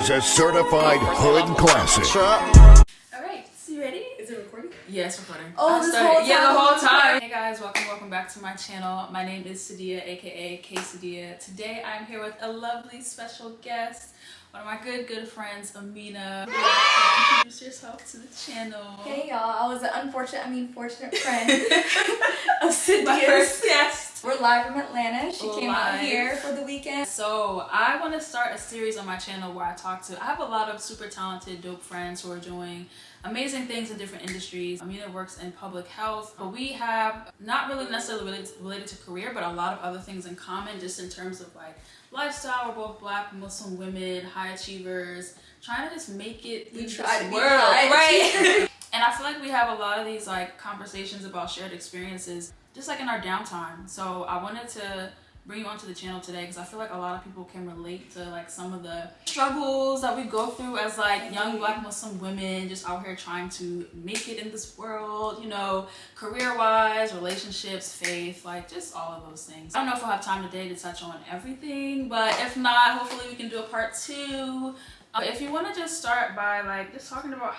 is a certified hood classic. Alright, so you ready? Is it recording? Yeah, it's recording. Oh, this whole time? Yeah, the whole time. Hey guys, welcome back to my channel. My name is Quesadiyah, aka Quesadiyah. Today I'm here with a lovely special guest, one of my good friends, Amina. Introduce yourself to the channel. Hey y'all, I was an fortunate friend of Sadia's. My first guest. We're live from Atlanta. She We're came out live. here for the weekend. So I want to start a series on my channel where I have a lot of super talented, dope friends who are doing amazing things in different industries. Amina works in public health, but we have not really necessarily related to career, but a lot of other things in common just in terms of like lifestyle. We're both Black Muslim women, high achievers, trying to just make it We in try this to be world, high right? And I feel like we have a lot of these like conversations about shared experiences just like in our downtime. So I wanted to bring you onto the channel today because I feel like a lot of people can relate to like some of the struggles that we go through as like young Black Muslim women just out here trying to make it in this world, you know, career-wise, relationships, faith, like just all of those things. I don't know if we'll have time today to touch on everything, but if not, hopefully we can do a part 2. If you want to just start by like just talking about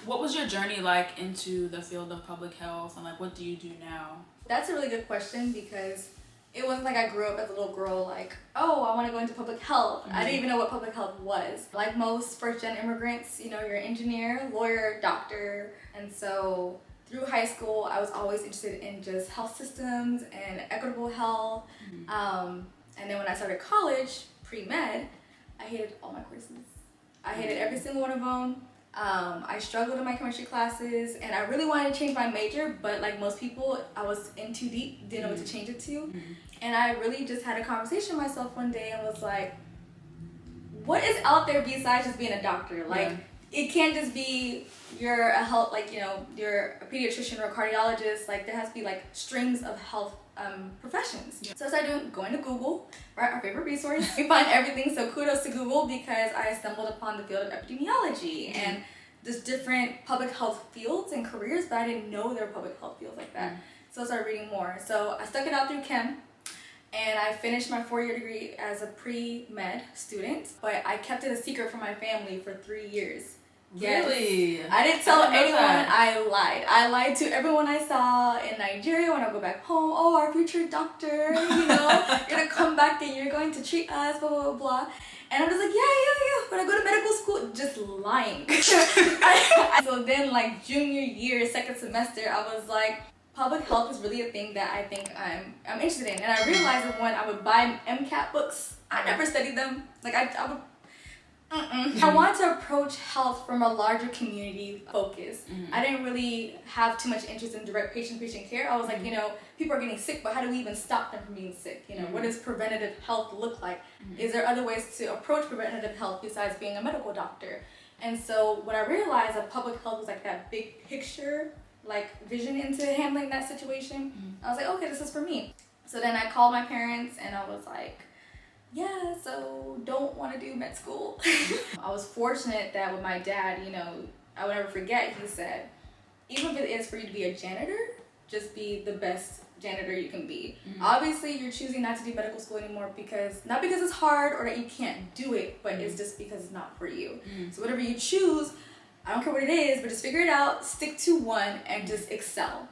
what was your journey like into the field of public health and like what do you do now? That's a really good question because it wasn't like I grew up as a little girl like, oh, I want to go into public health. I didn't even know what public health was. Like most first-gen immigrants, you know, you're an engineer, lawyer, doctor. And so through high school, I was always interested in just health systems and equitable health. And then when I started college, pre-med, I hated all my courses. I hated every single one of them. I struggled in my chemistry classes and I really wanted to change my major, but like most people, I was in too deep, didn't know what to change it to. And I really just had a conversation with myself one day and was like, what is out there besides just being a doctor? Like, it can't just be you're a health, like, you know, you're a pediatrician or a cardiologist. Like, there has to be like strings of health professions. So I started going to Google, right, our favorite resource. We find everything, so kudos to Google because I stumbled upon the field of epidemiology and just different public health fields and careers, but I didn't know there were public health fields like that. So I started reading more. So I stuck it out through chem and I finished my 4-year degree as a pre-med student, but I kept it a secret from my family for 3 years. Yes. Really? I didn't tell anyone. I lied. I lied to everyone I saw in Nigeria when I go back home. Oh, our future doctor, you know, you're gonna come back and you're going to treat us, blah, blah, blah. And I'm just like, yeah. When I go to medical school, just lying. So then like junior year, second semester, I was like, public health is really a thing that I think I'm interested in. And I realized that when I would buy MCAT books, I never studied them. Like I would I wanted to approach health from a larger community focus. I didn't really have too much interest in direct patient care. I was like, you know, people are getting sick, but how do we even stop them from being sick? You know, what does preventative health look like? Is there other ways to approach preventative health besides being a medical doctor? And so when I realized that public health was like that big picture, like vision into handling that situation, I was like, okay, this is for me. So then I called my parents and I was like, yeah, so don't want to do med school. I was fortunate that with my dad, you know, I would never forget, he said, even if it is for you to be a janitor, just be the best janitor you can be. Obviously, you're choosing not to do medical school anymore not because it's hard or that you can't do it, but it's just because it's not for you. So whatever you choose, I don't care what it is, but just figure it out, stick to one, and just excel.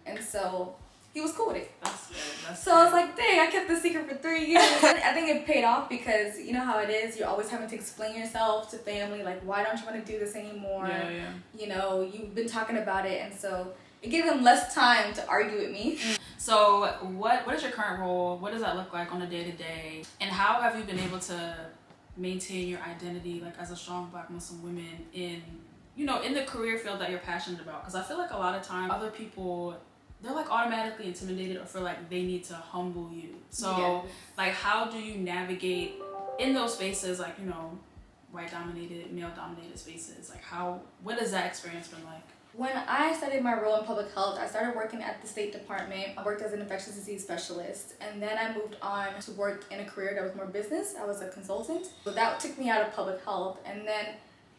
And so he was cool with it. That's good. So I was like, dang, I kept this secret for 3 years. I think it paid off because you know how it is. You're always having to explain yourself to family. Like, why don't you want to do this anymore? You know, you've been talking about it. And so it gave them less time to argue with me. So what is your current role? What does that look like on a day-to-day? And how have you been able to maintain your identity like as a strong Black Muslim woman in, you know, in the career field that you're passionate about? Because I feel like a lot of times other people, they're like automatically intimidated or feel like they need to humble you. So like how do you navigate in those spaces, like, you know, white dominated, male dominated spaces? Like what has that experience been like? When I started my role in public health, I started working at the State Department. I worked as an infectious disease specialist, and then I moved on to work in a career that was more business. I was a consultant. So that took me out of public health. And then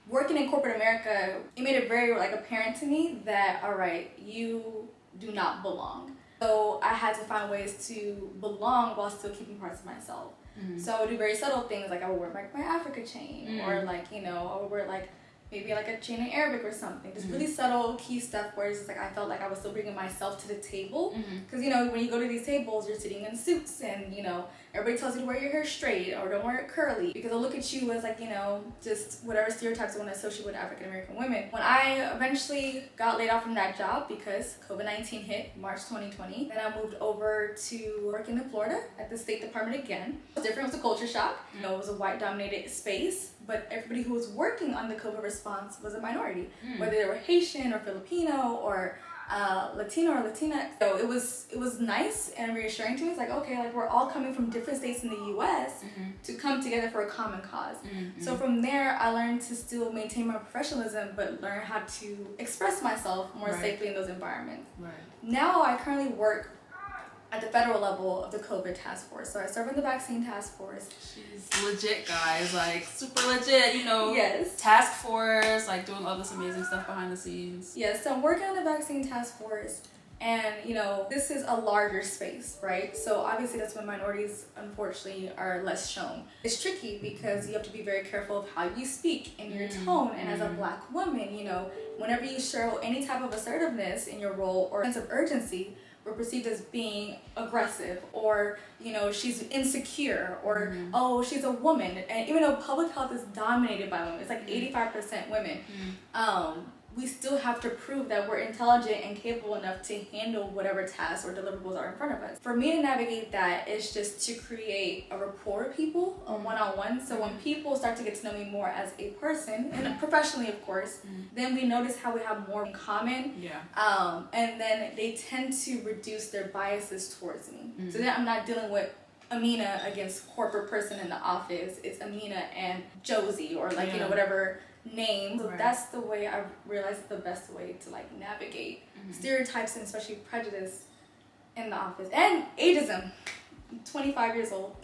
working in corporate America, it made it very like apparent to me that, all right, you do not belong. So I had to find ways to belong while still keeping parts of myself. So I would do very subtle things, like I would wear my Africa chain, or like, you know, I would wear like maybe like a chain in Arabic or something. Just really subtle, key stuff where it's just like I felt like I was still bringing myself to the table. Because, you know, when you go to these tables, you're sitting in suits and, you know, everybody tells you to wear your hair straight or don't wear it curly because they'll look at you as like, you know, just whatever stereotypes they want to associate with African American women. When I eventually got laid off from that job because COVID-19 hit March 2020, then I moved over to working in Florida at the State Department again. It was different, it was a culture shock. You know, it was a white dominated space, but everybody who was working on the COVID response was a minority, whether they were Haitian or Filipino or Latino or Latina. So it was nice and reassuring to me. It's like, okay, like we're all coming from different states in the US to come together for a common cause. So from there, I learned to still maintain my professionalism, but learn how to express myself more safely in those environments. Now I currently work at the federal level of the COVID task force. So I serve in the vaccine task force. She's legit, guys, like super legit, you know. Yes. Task force, like doing all this amazing stuff behind the scenes. Yes, so I'm working on the vaccine task force, and you know, this is a larger space, right? So obviously that's when minorities, unfortunately, are less shown. It's tricky because you have to be very careful of how you speak and your tone, and as a Black woman, you know, whenever you show any type of assertiveness in your role or sense of urgency, we're perceived as being aggressive, or you know, she's insecure, or oh, she's a woman. And even though public health is dominated by women, it's like 85% women, we still have to prove that we're intelligent and capable enough to handle whatever tasks or deliverables are in front of us. For me to navigate that is just to create a rapport with people, a one-on-one. So when people start to get to know me more as a person, and professionally of course, then we notice how we have more in common. And then they tend to reduce their biases towards me. So then I'm not dealing with Amina against corporate person in the office. It's Amina and Josie, or like, you know, whatever name. So that's the way I've realized the best way to like navigate stereotypes and especially prejudice in the office. And ageism. 25 years old.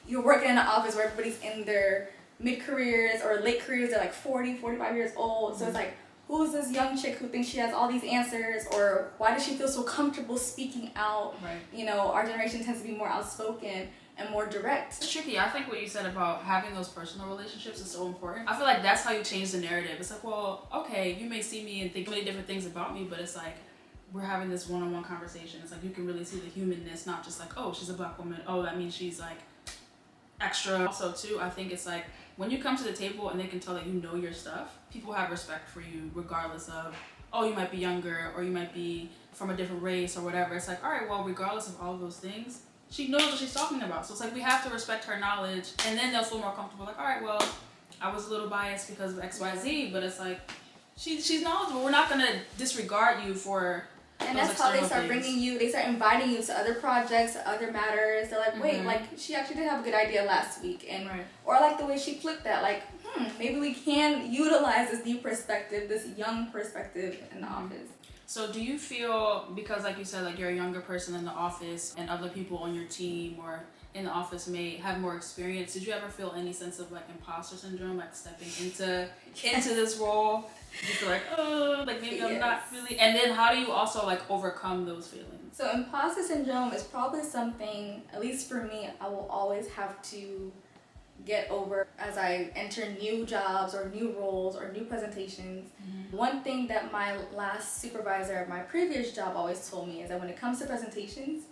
You're working in an office where everybody's in their mid-careers or late careers. They're like 40, 45 years old. So it's like, who's this young chick who thinks she has all these answers, or why does she feel so comfortable speaking out? You know, our generation tends to be more outspoken and more direct. It's tricky. I think what you said about having those personal relationships is so important. I feel like that's how you change the narrative. It's like, well, okay, you may see me and think many different things about me, but it's like we're having this one-on-one conversation. It's like you can really see the humanness, not just like, oh, she's a Black woman. Oh, that means she's like extra. Also, too, I think it's like when you come to the table and they can tell that you know your stuff, people have respect for you regardless of, oh, you might be younger or you might be from a different race or whatever. It's like, all right, well, regardless of all of those things, she knows what she's talking about. So it's like we have to respect her knowledge, and then they'll feel more comfortable. Like, all right, well, I was a little biased because of XYZ, but it's like she's knowledgeable. We're not gonna disregard you for. And that's how they start bringing you. They start inviting you to other projects, other matters. They're like, wait, like she actually did have a good idea last week, and or I like the way she flipped that. Like, maybe we can utilize this new perspective, this young perspective in the office. So do you feel, because like you said, like you're a younger person in the office and other people on your team or in the office may have more experience, did you ever feel any sense of like imposter syndrome, like stepping into this role? Did you feel like, oh, like maybe I'm not really, and then how do you also like overcome those feelings? So imposter syndrome is probably something, at least for me, I will always have to get over as I enter new jobs or new roles or new presentations. One thing that my last supervisor at my previous job always told me is that when it comes to presentations,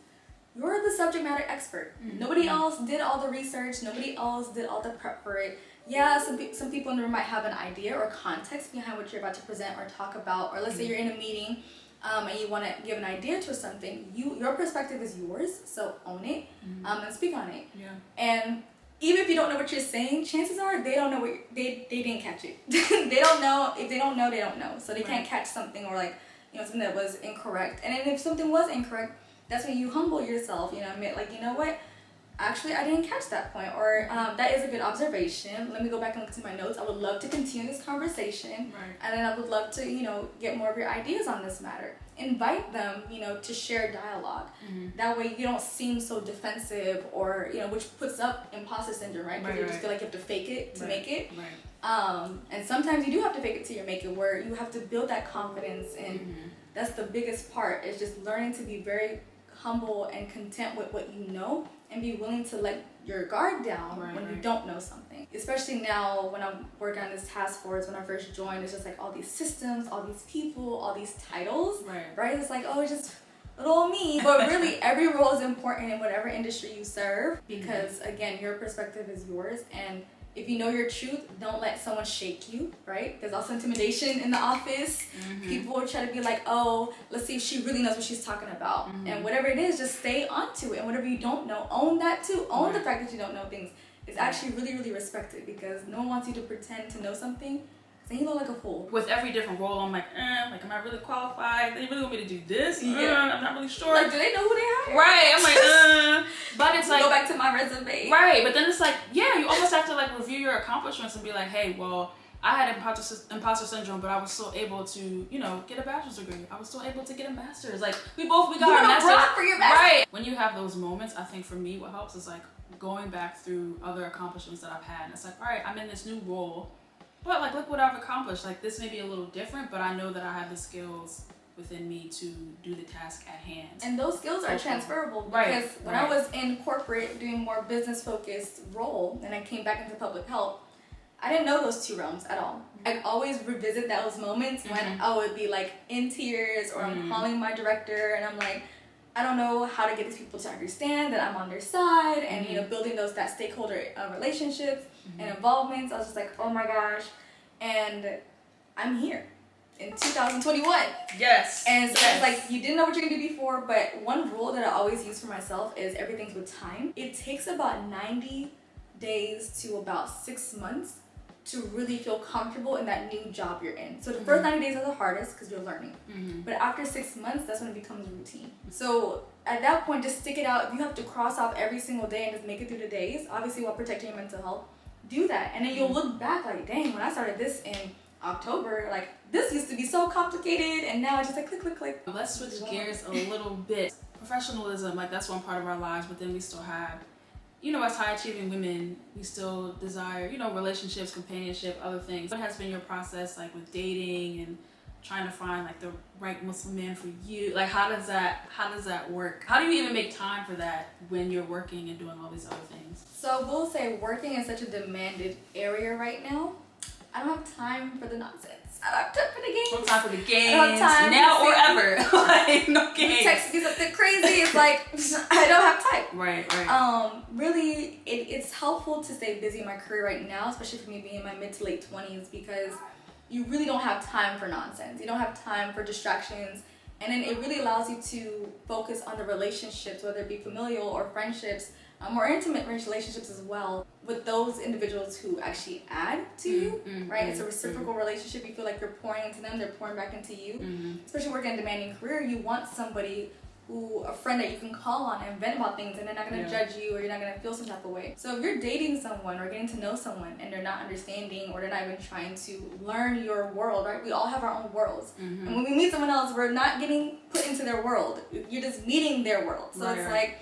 you're the subject matter expert. Nobody else did all the research. Nobody else did all the prep for it. Yeah, some people in the room might have an idea or context behind what you're about to present or talk about. Or let's say you're in a meeting and you want to give an idea to something. Your perspective is yours, so own it and speak on it. And even if you don't know what you're saying, chances are they don't know what they didn't catch it. They don't know. If they don't know, they don't know. So they can't catch something, or like, you know, something that was incorrect. And then if something was incorrect, that's when you humble yourself, you know, admit like, you know what, actually I didn't catch that point, or that is a good observation. Let me go back and look to my notes. I would love to continue this conversation, and then I would love to, you know, get more of your ideas on this matter. Invite them, you know, to share dialogue. That way you don't seem so defensive, or, you know, which puts up imposter syndrome, right? Because you just feel like you have to fake it to make it. And sometimes you do have to fake it till you make it, where you have to build that confidence, and that's the biggest part, is just learning to be very humble and content with what you know, and be willing to let your guard down when you don't know something. Especially now when I'm working on this task force, when I first joined, it's just like all these systems, all these people, all these titles, right? It's like, oh, it's just little old me. But really, every role is important in whatever industry you serve, because again, your perspective is yours, and if you know your truth, don't let someone shake you, right? There's also intimidation in the office. People will try to be like, oh, let's see if she really knows what she's talking about. And whatever it is, just stay onto it. And whatever you don't know, own that too. Own the fact that you don't know things. It's actually really, really respected, because no one wants you to pretend to know something. Then you look like a fool. With every different role, I'm like, like, am I really qualified? They really want me to do this? I'm not really sure. Like, do they know who they are? Right. I'm like, But it's like, go back to my resume. Right. But then it's like, yeah, you almost have to like review your accomplishments and be like, hey, well, I had imposter syndrome, but I was still able to, get a bachelor's degree. I was still able to get a master's. Like, we got our master's. For your master's. Right. When you have those moments, I think for me, what helps is like going back through other accomplishments that I've had. And it's like, all right, I'm in this new role, but like, look what I've accomplished. Like, this may be a little different, but I know that I have the skills within me to do the task at hand. And those skills are transferable, because when I was in corporate doing more business focused role and I came back into public health, I didn't know those two realms at all. I always revisit those moments when I would be like in tears, or I'm calling my director and I'm like, I don't know how to get these people to understand that I'm on their side, and building that stakeholder relationships and involvements. I was just like, oh my gosh, and I'm here in 2021. Yes. And so it's like, you didn't know what you're gonna do before, but one rule that I always use for myself is everything's with time. It takes about 90 days to about 6 months to really feel comfortable in that new job you're in. So the first 90 days are the hardest because you're learning. But after 6 months, that's when it becomes routine. So at that point, just stick it out. If you have to cross off every single day and just make it through the days, obviously while protecting your mental health, do that. And then you'll look back like, dang, when I started this in October, like, this used to be so complicated, and now it's just like click, click, click. Let's switch gears a little bit. Professionalism, like, that's one part of our lives, but then we still have, as high achieving women, we still desire, relationships, companionship, other things. What has been your process, like, with dating and trying to find like the right Muslim man for you? Like, how does that work? How do you even make time for that when you're working and doing all these other things? So we'll say working is such a demanded area right now. I don't have time for the nonsense. I don't have time for the games. No time for the games. I don't have time now or ever. Like, no games. You text me something crazy. It's like, I don't have time. Right. Really, it's helpful to stay busy in my career right now, especially for me being in my mid to late 20s, because you really don't have time for nonsense. You don't have time for distractions. And then it really allows you to focus on the relationships, whether it be familial or friendships, more intimate relationships as well, with those individuals who actually add to you, right? It's a reciprocal relationship. You feel like you're pouring into them, they're pouring back into you. Especially working a demanding career, you want somebody a friend that you can call on and vent about things, and they're not going to judge you, or you're not going to feel some type of way. So if you're dating someone or getting to know someone and they're not understanding, or they're not even trying to learn your world, right? We all have our own worlds. And when we meet someone else, we're not getting put into their world. You're just meeting their world. So it's like,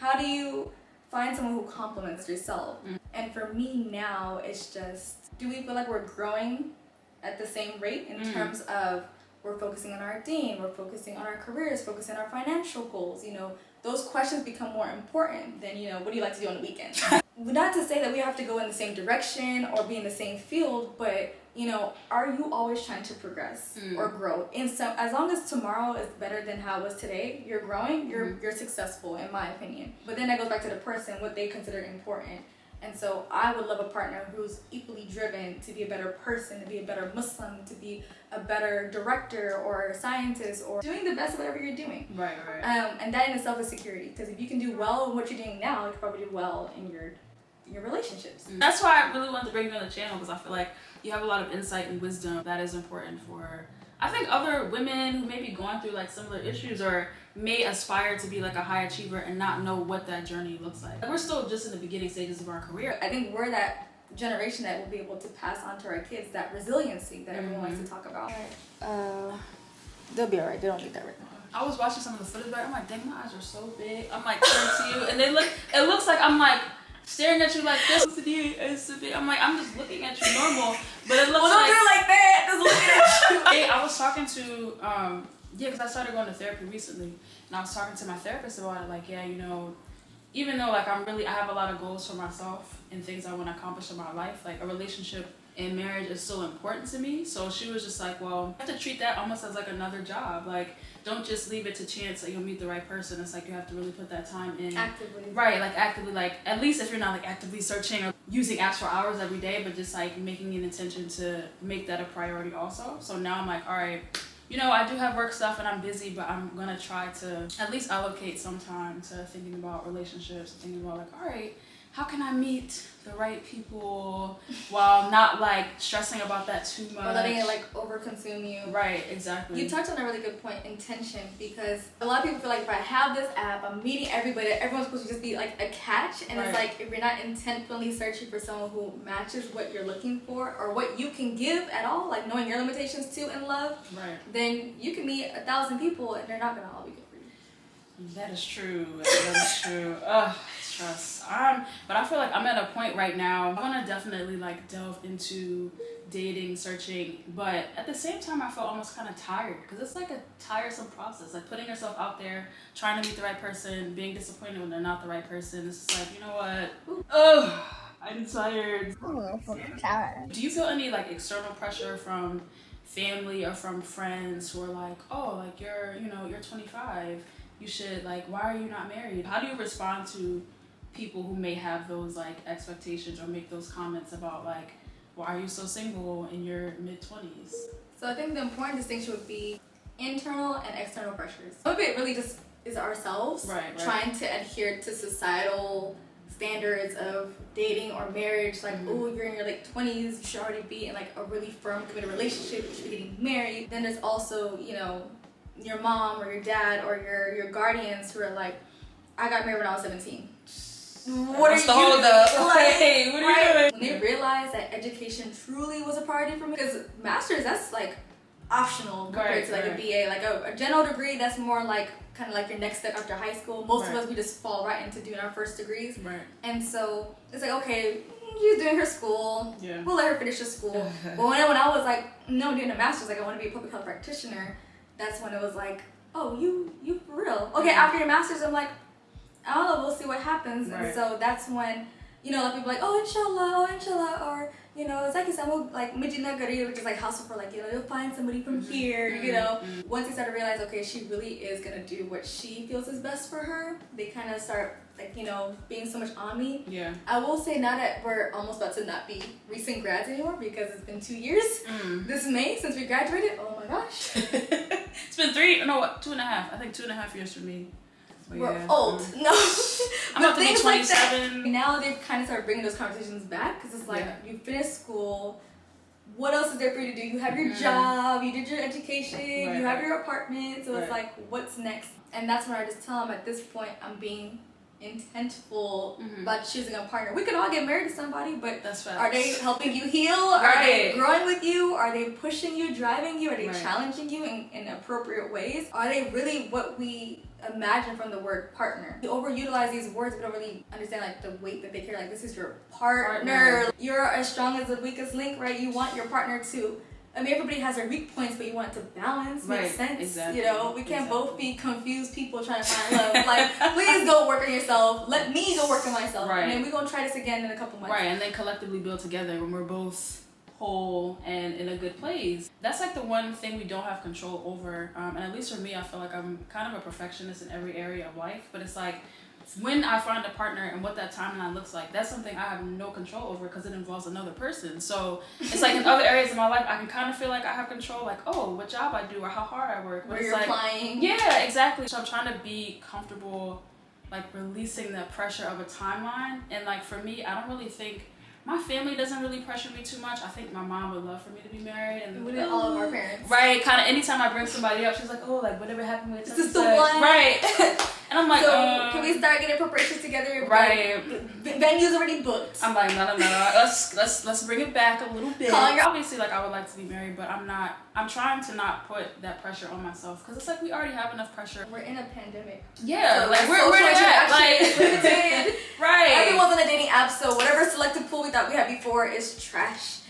how do you find someone who complements yourself? And for me now, it's just, do we feel like we're growing at the same rate in terms of we're focusing on our deen, we're focusing on our careers, focusing on our financial goals? Those questions become more important than, what do you like to do on the weekend? Not to say that we have to go in the same direction or be in the same field, but, are you always trying to progress or grow? As long as tomorrow is better than how it was today, you're growing, you're successful, in my opinion. But then that goes back to the person, what they consider important. And so I would love a partner who's equally driven to be a better person, to be a better Muslim, to be a better director or scientist, or doing the best of whatever you're doing. Right. And that in itself is security. Because if you can do well in what you're doing now, you can probably do well in your relationships. That's why I really wanted to bring you on the channel, because I feel like you have a lot of insight and wisdom that is important for, I think, other women who may be going through like similar issues, or may aspire to be like a high achiever and not know what that journey looks like. We're still just in the beginning stages of our career. I think we're that generation that will be able to pass on to our kids that resiliency that everyone likes to talk about. They'll be alright. They don't need that right now. I was watching some of the footage back. I'm like, dang, my eyes are so big. I'm like, turning to you, and it looks like I'm like staring at you like this. I'm like, I'm just looking at you normal, but it looks don't do it like that. Just looking at you. Hey, I was talking to because I started going to therapy recently, and I was talking to my therapist about it. Like, even though like I have a lot of goals for myself and things I want to accomplish in my life, like a relationship and marriage is so important to me. So she was just like, well, you have to treat that almost as like another job. Like, don't just leave it to chance that you'll meet the right person. It's like you have to really put that time in. Actively. Right, like actively, like at least if you're not like actively searching or using apps for hours every day, but just like making an intention to make that a priority also. So now I'm like, all right, you know, I do have work stuff and I'm busy, but I'm gonna try to at least allocate some time to thinking about relationships, thinking about like, all right, how can I meet the right people while not like stressing about that too much? Or letting it like overconsume you. Right, exactly. You touched on a really good point, intention, because a lot of people feel like if I have this app, I'm meeting everybody, everyone's supposed to just be like a catch, and it's like if you're not intentfully searching for someone who matches what you're looking for or what you can give at all, like knowing your limitations too in love, then you can meet 1,000 people and they're not gonna all be good for you. That is true. That is true. Ugh, trust. But I feel like I'm at a point right now. I want to definitely like delve into dating, searching, but at the same time, I feel almost kind of tired because it's like a tiresome process. Like putting yourself out there, trying to meet the right person, being disappointed when they're not the right person. It's just like, you know what? Ugh, I'm tired. Do you feel any like external pressure from family or from friends who are like, oh, like you're 25. You should like, why are you not married? How do you respond to people who may have those like expectations or make those comments about like, why are you so single in your mid-20s? So I think the important distinction would be internal and external pressures. Some of it really just is ourselves trying to adhere to societal standards of dating or marriage, like, oh, you're in your late 20s, you should already be in like a really firm committed relationship, you should be getting married. Then there's also, you know, your mom or your dad or your guardians who are like, I got married when I was 17. What are you doing? Hey, what are you doing? When they realized that education truly was a priority for me, because master's, that's like optional compared to like a BA, like a general degree, that's more like kind of like your next step after high school. Most of us, we just fall right into doing our first degrees. And so it's like, okay, she's doing her school, we'll let her finish her school. But when I was like, no, I'm doing a master's, like I want to be a public health practitioner, that's when it was like, oh, you for real. Okay, after your master's, I'm like, I don't know, we'll see what happens. And so that's when, you know, like people are like, oh, inshallah, or, you know, it's like like, medina gari, which is like hustle for like, you know, you'll find somebody from here, you know. Once they start to realize, okay, she really is going to do what she feels is best for her, they kind of start, like, you know, being so much on me. I will say now that we're almost about to not be recent grads anymore because it's been 2 years this May since we graduated. Oh my gosh. It's been 2.5. I think 2.5 years for me. But we're old. No. I'm about to be 27. Like now they've kind of started bringing those conversations back because it's like, you finished school. What else is there for you to do? You have your job, you did your education, you have your apartment. So it's like, what's next? And that's when I just tell them at this point, I'm being intentful about choosing a partner. We could all get married to somebody, but are they helping you heal? Are they growing with you? Are they pushing you, driving you? Are they challenging you in appropriate ways? Are they really what we imagine from the word partner? We overutilize these words, we don't really understand like the weight that they carry. Like, this is your partner. You're as strong as the weakest link, right? You want your partner to, I mean, everybody has their weak points, but you want it to balance, make sense. You know, we can't both be confused people trying to find love. Like, please go work on yourself. Let me go work on myself. And then we're going to try this again in a couple months. And then collectively build together when we're both whole and in a good place. That's like the one thing we don't have control over. And at least for me, I feel like I'm kind of a perfectionist in every area of life. But it's like, when I find a partner and what that timeline looks like, that's something I have no control over because it involves another person. So it's like in other areas of my life, I can kind of feel like I have control, like, oh, what job I do or how hard I work. Where you're applying. Yeah, exactly. So I'm trying to be comfortable, like, releasing the pressure of a timeline. And like, for me, I don't really think, my family doesn't really pressure me too much. I think my mom would love for me to be married. And we did all of our parents. Kind of anytime I bring somebody up, she's like, oh, like, whatever happened with this is the one. And I'm like, so can we start getting preparations together? Venue's already booked. I'm like, no. Let's bring it back a little bit. Obviously, like, I would like to be married, but I'm trying to not put that pressure on myself because it's like we already have enough pressure. We're in a pandemic. Yeah, so like we're at, like, limited. Everyone's on a dating app, so whatever selective pool we thought we had before is trash.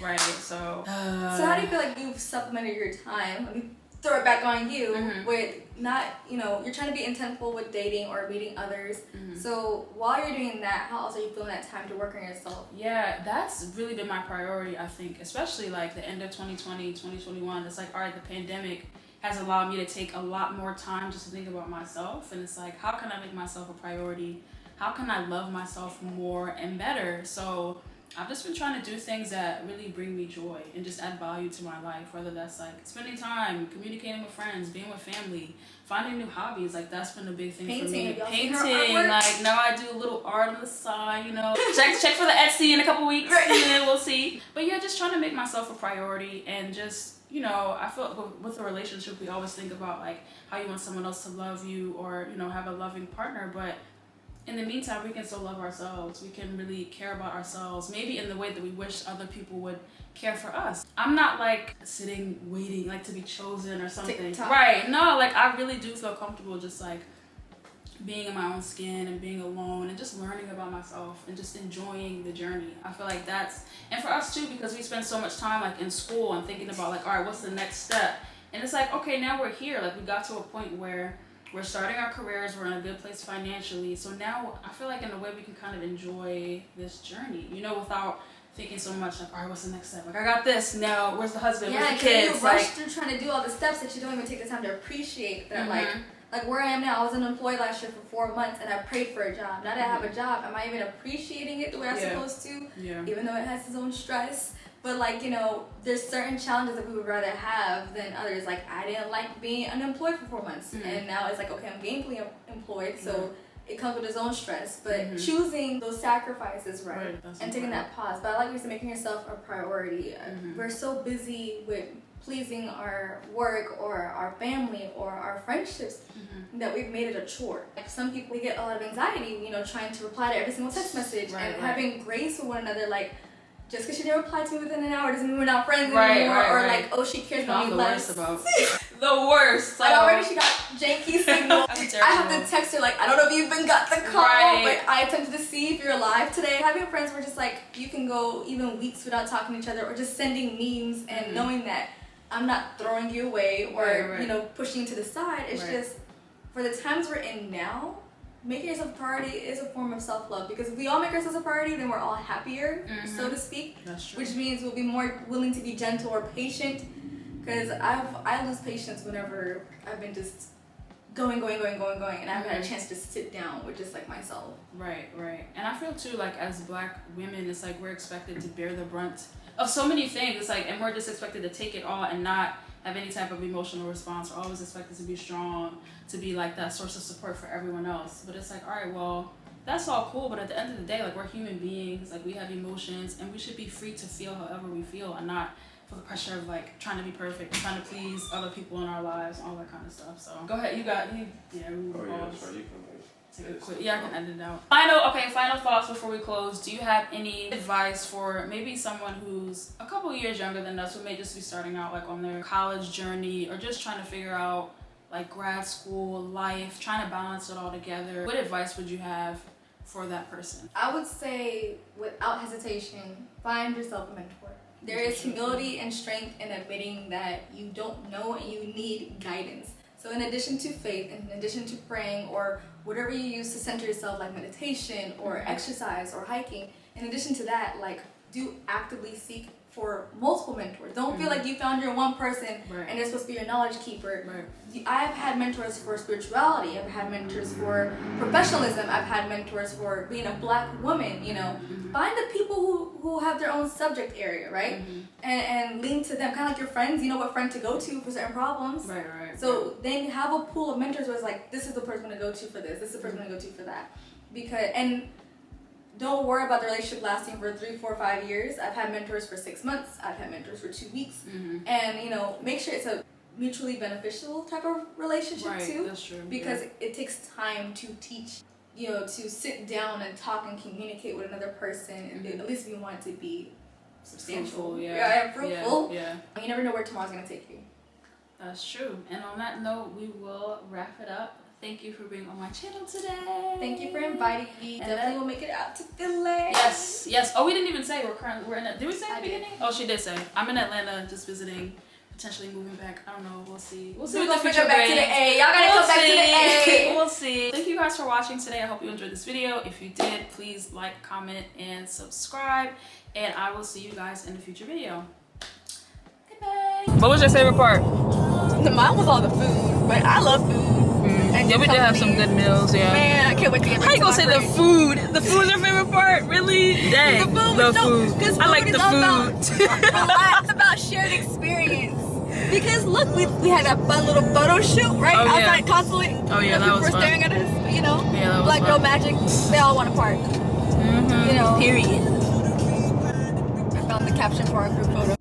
So how do you feel like you've supplemented your time? throw it back on you with not, you know, you're trying to be intentful with dating or meeting others. So while you're doing that, how else are you feeling that time to work on yourself? Yeah, that's really been my priority, I think, especially like the end of 2020, 2021. It's like, all right, the pandemic has allowed me to take a lot more time just to think about myself. And it's like, how can I make myself a priority? How can I love myself more and better? So I've just been trying to do things that really bring me joy and just add value to my life, whether that's like spending time, communicating with friends, being with family, finding new hobbies. Like that's been a big thing for me. Painting, like now I do a little art on the side, you know. check for the Etsy in a couple weeks, and then we'll see. But yeah, just trying to make myself a priority and just, you know, I feel with a relationship, we always think about like how you want someone else to love you or, you know, have a loving partner, but in the meantime, we can still love ourselves. We can really care about ourselves, maybe in the way that we wish other people would care for us. I'm not like sitting waiting like to be chosen or something. TikTok. Right. No, like I really do feel comfortable just like being in my own skin and being alone and just learning about myself and just enjoying the journey. I feel like that's, and for us too, because we spend so much time like in school and thinking about like, all right, what's the next step? And it's like, okay, now we're here. Like we got to a point where we're starting our careers, we're in a good place financially. So now I feel like in a way we can kind of enjoy this journey, you know, without thinking so much like, all right, what's the next step? Like I got this, now where's the husband, where's the kids? You rush through trying to do all the steps that you don't even take the time to appreciate that. Like where I am now, I was unemployed last year for 4 months and I prayed for a job. Now that I have a job, am I even appreciating it the way I'm supposed to? Even though it has its own stress. But like, you know, there's certain challenges that we would rather have than others. Like I didn't like being unemployed for 4 months. And now it's like, okay, I'm gainfully employed. So it comes with its own stress. But choosing those sacrifices, right? And taking that pause. But I like you said, making yourself a priority. We're so busy with pleasing our work or our family or our friendships that we've made it a chore. Like some people, they get a lot of anxiety, you know, trying to reply to every single text message and having grace with one another. Like, just because she didn't reply to me within an hour doesn't mean we're not friends anymore. Or like, oh, she cares about me less. The worst. Like already she got janky signal. I have to text her like, I don't know if you even got the call, but I attempted to see if you're alive today. Having friends where just like, you can go even weeks without talking to each other or just sending memes and knowing that I'm not throwing you away or, you know, pushing you to the side. It's just, for the times we're in now, making yourself a priority is a form of self-love, because if we all make ourselves a priority, then we're all happier, so to speak. That's true. Which means we'll be more willing to be gentle or patient, because I lose patience whenever I've been just going, and I haven't had a chance to sit down with just like myself. Right. And I feel too, like as Black women, it's like we're expected to bear the brunt of so many things. It's like, and we're just expected to take it all and not have any type of emotional response. We're always expected to be strong, to be like that source of support for everyone else. But it's like, all right, well, that's all cool, but at the end of the day, like we're human beings, like we have emotions, and we should be free to feel however we feel and not feel the pressure of like trying to be perfect, trying to please other people in our lives, all that kind of stuff. So go ahead, you. Take a quick, I can edit it out. Final thoughts before we close. Do you have any advice for maybe someone who's a couple years younger than us, who may just be starting out like on their college journey or just trying to figure out like grad school life, trying to balance it all together? What advice would you have for that person? I would say, without hesitation, find yourself a mentor. There is humility and strength in admitting that you don't know and you need guidance. So in addition to faith, in addition to praying or whatever you use to center yourself, like meditation or exercise or hiking, in addition to that, like, do actively seek for multiple mentors. Don't feel like you found your one person and they're supposed to be your knowledge keeper. I've had mentors for spirituality. I've had mentors for professionalism. I've had mentors for being a Black woman, you know. Find the people who have their own subject area, right? And lean to them, kind of like your friends. You know what friend to go to for certain problems. So then have a pool of mentors where it's like, this is the person to go to for this. This is the person to go to for that. And don't worry about the relationship lasting for 3, 4, 5 years. I've had mentors for 6 months. I've had mentors for 2 weeks. And, you know, make sure it's a mutually beneficial type of relationship too. That's true. Because it takes time to teach, you know, to sit down and talk and communicate with another person. At least if you want it to be substantial. Fruitful. You never know where tomorrow's going to take you. That's true. And on that note, we will wrap it up. Thank you for being on my channel today. Thank you for inviting me. And definitely will make it out to Philly. Yes. Oh, we didn't even say we're in. Did we say at the beginning? Oh, she did say. I'm in Atlanta, just visiting potentially moving back. I don't know. We'll see. We'll bring it back to the A. Y'all gotta come back to the A. We'll see. Thank you guys for watching today. I hope you enjoyed this video. If you did, please like, comment, and subscribe. And I will see you guys in a future video. Goodbye. What was your favorite part? Mine was all the food, but I love food. Yeah, we did have some good meals, yeah. Man, I can't wait to get back. How you gonna say the food? The food's your favorite part? Really? Dang. The food. I like the food. It's about shared experience. Because look, we had a fun little photo shoot right outside consulate. Oh yeah, that was fun. People were staring at us, you know. Black Girl Magic. They all want a part. You know. Period. I found the caption for our group photo.